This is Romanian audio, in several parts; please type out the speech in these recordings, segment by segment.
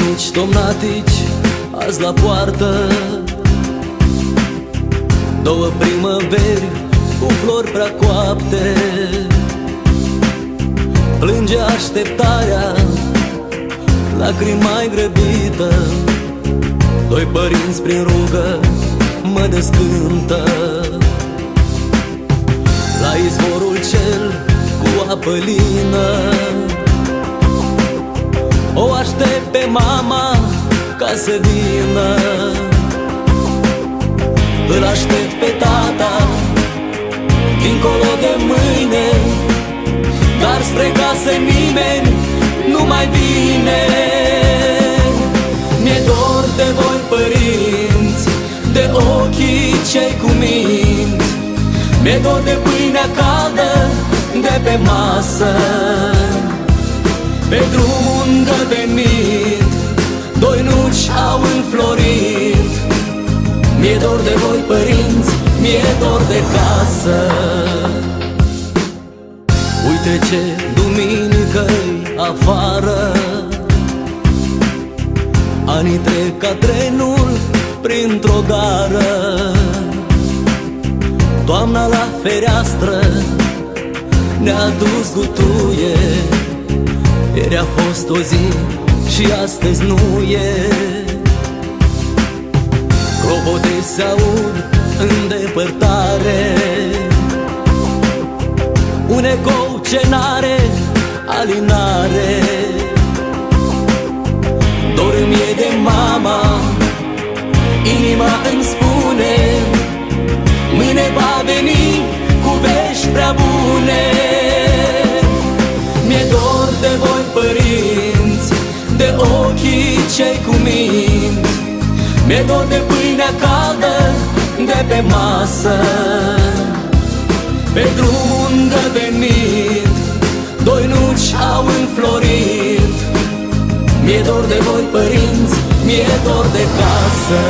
mici domnatici azi la poartă, două primăveri cu flori prea coapte. Plânge așteptarea, lacrima-i grăbită, doi părinți prin rugă mă descântă. La izvorul cel cu apă lină o aștept pe mama ca să vină. Îl aștept pe tata dincolo de mâine, dar spre casă nimeni nu mai vine. Mi-e dor de voi, părinți, de ochii cei cu minți. Mi-e dor de pâinea caldă de pe masă. Pe drumul îngăbenit doi nuci au înflorit. Mi-e dor de voi, părinți, mi-e dor de casă. Uite ce duminică-i afară, anii trec ca trenul printr-o gară. Toamna la fereastră ne-a dus gutuie. Ieri a fost o zi și astăzi nu e. Clopote se aud în depărtare, un ecou ce n-are alinare. Dor mi-e de mama, inima îmi spune, mâine va veni cu vești prea bune. Mi-e dor de voi, părinți, de ochii cei cu minți. Mi-e dor de pâinea caldă de pe masă. Pe drumul îngăbenit doi nuci au înflorit. Mi-e dor de voi, părinți, mi-e dor de casă.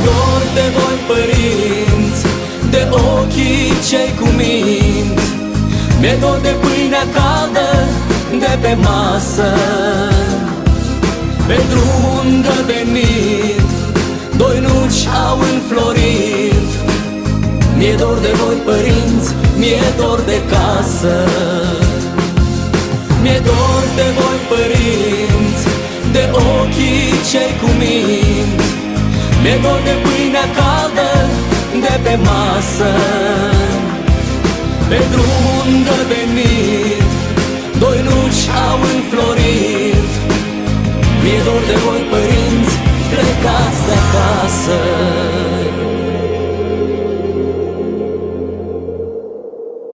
Dor de voi, părinți, de ochii cei cu minți. Mi-e dor de pâinea caldă de pe masă. Pe drumul îngăbenit doi nuci au înflorit. Mi-e dor de voi, părinți, mi-e dor de casă. Mi-e dor de voi, părinți, de ochii cei cu minți. Mi-e dor de pâinea caldă de pe masă. Pe drumul îngăbenit doi nuci au înflorit. Mi-e dor de voi, părinți, plecați de acasă.